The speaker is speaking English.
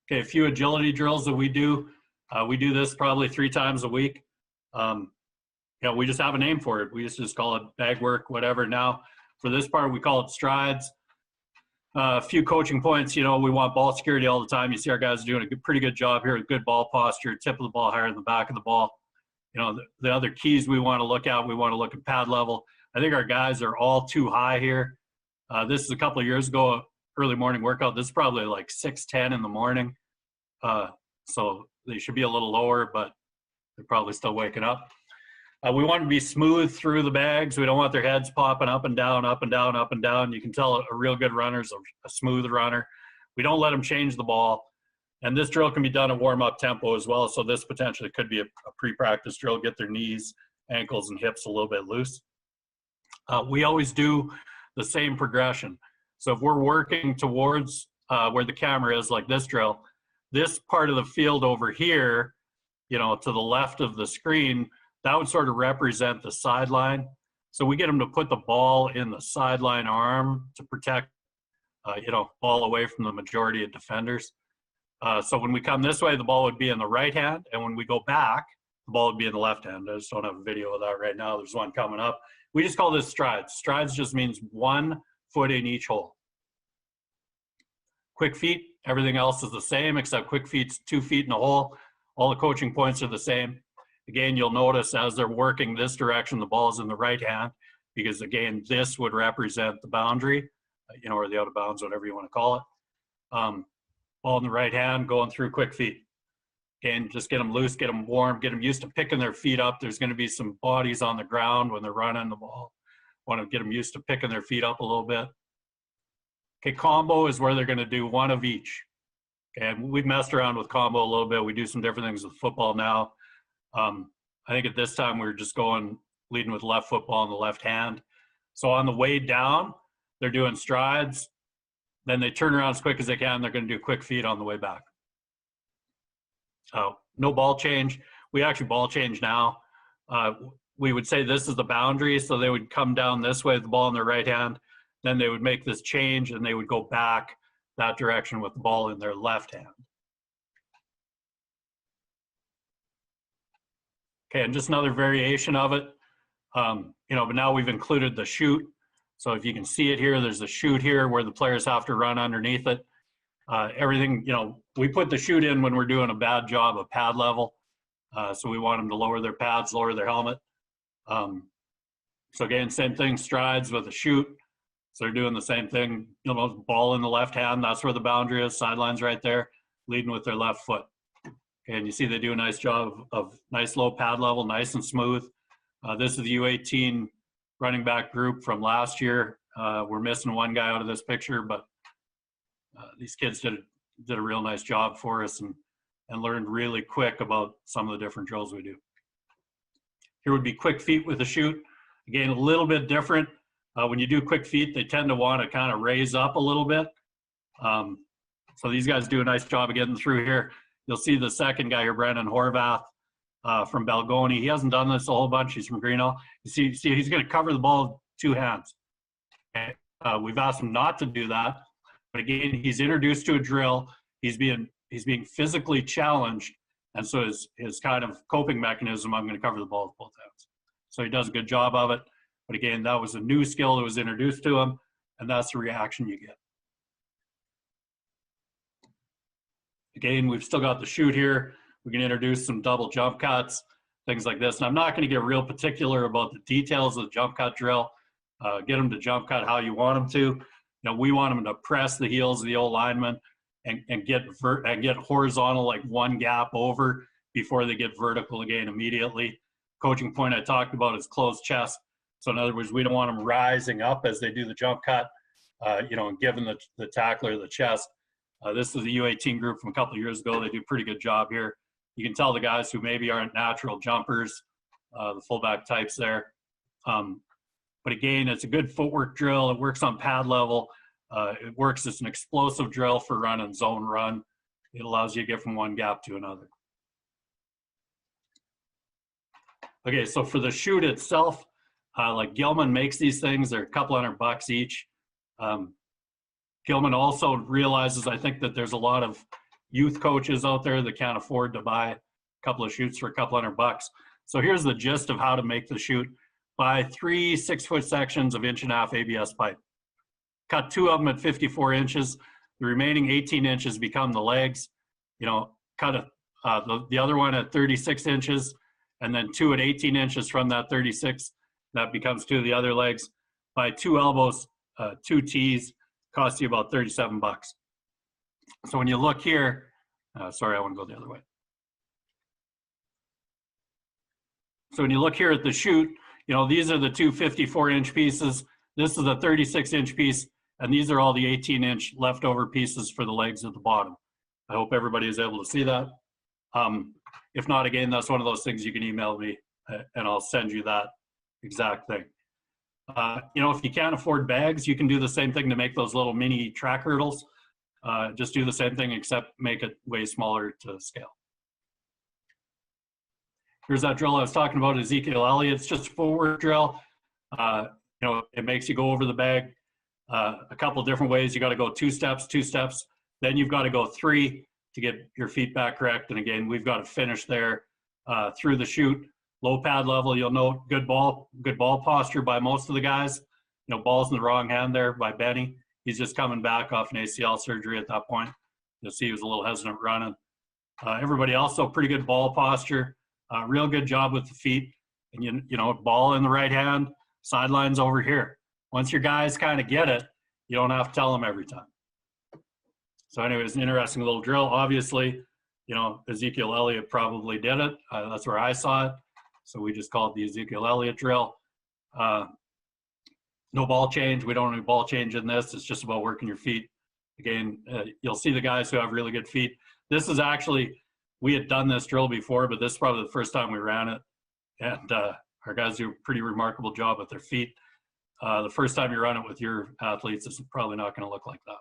Okay, a few agility drills that we do. We do this probably 3 times a week. We just have a name for it. We just call it bag work, whatever. Now, for this part, we call it strides. A few coaching points. We want ball security all the time. You see our guys doing a pretty good job here with good ball posture, tip of the ball higher than the back of the ball. The other keys we want to look at pad level. I think our guys are all too high here. This is a couple of years ago, early morning workout. This is probably like 6:10 in the morning. So they should be a little lower, but they're probably still waking up. We want to be smooth through the bags. We don't want their heads popping up and down, up and down, up and down. You can tell a real good runner is a smooth runner. We don't let them change the ball. And this drill can be done at warm-up tempo as well. So this potentially could be a pre-practice drill, get their knees, ankles, and hips a little bit loose. We always do the same progression. So if we're working towards where the camera is, like this drill, this part of the field over here, to the left of the screen, that would sort of represent the sideline. So we get them to put the ball in the sideline arm to protect, ball away from the majority of defenders. So when we come this way, the ball would be in the right hand, and when we go back, the ball would be in the left hand. I just don't have a video of that right now. There's one coming up. We just call this strides. Strides just means 1 foot in each hole. Quick feet, everything else is the same, except quick feet's 2 feet in a hole. All the coaching points are the same. Again, you'll notice as they're working this direction, the ball's in the right hand, because again, this would represent the boundary, or the out of bounds, whatever you want to call it. Ball in the right hand, going through quick feet. Again, just get them loose, get them warm, get them used to picking their feet up. There's going to be some bodies on the ground when they're running the ball. Want to get them used to picking their feet up a little bit. Okay, combo is where they're going to do 1 of each. Okay, and we've messed around with combo a little bit. We do some different things with football now. I think at this time we were just leading with left football in the left hand. So on the way down, they're doing strides. Then they turn around as quick as they can. They're going to do quick feet on the way back. No ball change. We actually ball change now. We would say this is the boundary. So they would come down this way with the ball in their right hand. Then they would make this change and they would go back that direction with the ball in their left hand. Okay, and just another variation of it. But now we've included the chute. So if you can see it here, there's a chute here where the players have to run underneath it. Everything, we put the chute in when we're doing a bad job of pad level. So we want them to lower their pads, lower their helmet. So again, same thing, strides with a chute. So they're doing the same thing, ball in the left hand. That's where the boundary is, sideline's right there, leading with their left foot. And you see they do a nice job of nice low pad level, nice and smooth. This is the U18 running back group from last year. We're missing one guy out of this picture, but these kids did a real nice job for us and learned really quick about some of the different drills we do. Here would be quick feet with a chute. Again, a little bit different. When you do quick feet, they tend to want to kind of raise up a little bit. So these guys do a nice job of getting through here. You'll see the second guy here, Brendan Horvath from Balgoni. He hasn't done this a whole bunch. He's from Greeno. You see he's going to cover the ball with 2 hands. Okay? We've asked him not to do that. But again, he's introduced to a drill. He's being physically challenged. And so his kind of coping mechanism, I'm going to cover the ball with both hands. So he does a good job of it. But again, that was a new skill that was introduced to him. And that's the reaction you get. Again, we've still got the chute here. We can introduce some double jump cuts, things like this. And I'm not going to get real particular about the details of the jump cut drill. Get them to jump cut how you want them to. We want them to press the heels of the old lineman and get horizontal, like 1 gap over before they get vertical again immediately. Coaching point I talked about is closed chest. So in other words, we don't want them rising up as they do the jump cut, and giving the tackler the chest. This is a U18 group from a couple of years ago. They do a pretty good job here. You can tell the guys who maybe aren't natural jumpers, the fullback types there. But again, it's a good footwork drill. It works on pad level. It works as an explosive drill for run and zone run. It allows you to get from one gap to another. Okay, so for the chute itself, like Gilman makes these things. They're a couple $100 each. Gilman also realizes, I think, that there's a lot of youth coaches out there that can't afford to buy a couple of chutes for a couple $100. So here's the gist of how to make the chute. Buy 3 6-foot sections of 1.5 ABS pipe. Cut 2 of them at 54 inches. The remaining 18 inches become the legs. You know, cut the other one at 36 inches, and then 2 at 18 inches from that 36. That becomes 2 of the other legs. Buy 2 elbows, 2 tees, cost you about $37. So when you look here, sorry, I want to go the other way. So when you look here at the chute, you know, these are the 2 54-inch pieces. This is a 36-inch piece, and these are all the 18-inch leftover pieces for the legs at the bottom. I hope everybody is able to see that. If not, again, that's one of those things you can email me, and I'll send you that exact thing. You know, if you can't afford bags, you can do the same thing to make those little mini track hurdles. Just do the same thing, except make it way smaller to scale. Here's that drill I was talking about, Ezekiel Elliott. It's just a forward drill. You know, it makes you go over the bag a couple different ways. You got to go 2 steps, 2 steps. Then you've got to go 3 to get your feet back correct. And again, we've got to finish there through the chute. Low pad level, you'll note good ball posture by most of the guys. You know, ball's in the wrong hand there by Benny. He's just coming back off an ACL surgery at that point. You'll see he was a little hesitant running. Everybody also pretty good ball posture. Real good job with the feet. And you know, ball in the right hand, sidelines over here. Once your guys kind of get it, you don't have to tell them every time. So anyways, an interesting little drill. Obviously, you know, Ezekiel Elliott probably did it. That's where I saw it. So we just call it the Ezekiel Elliott drill. No ball change. We don't do ball change in this. It's just about working your feet. Again, you'll see the guys who have really good feet. This is actually, we had done this drill before, but this is probably the first time we ran it. And our guys do a pretty remarkable job with their feet. The first time you run it with your athletes, it's probably not going to look like that.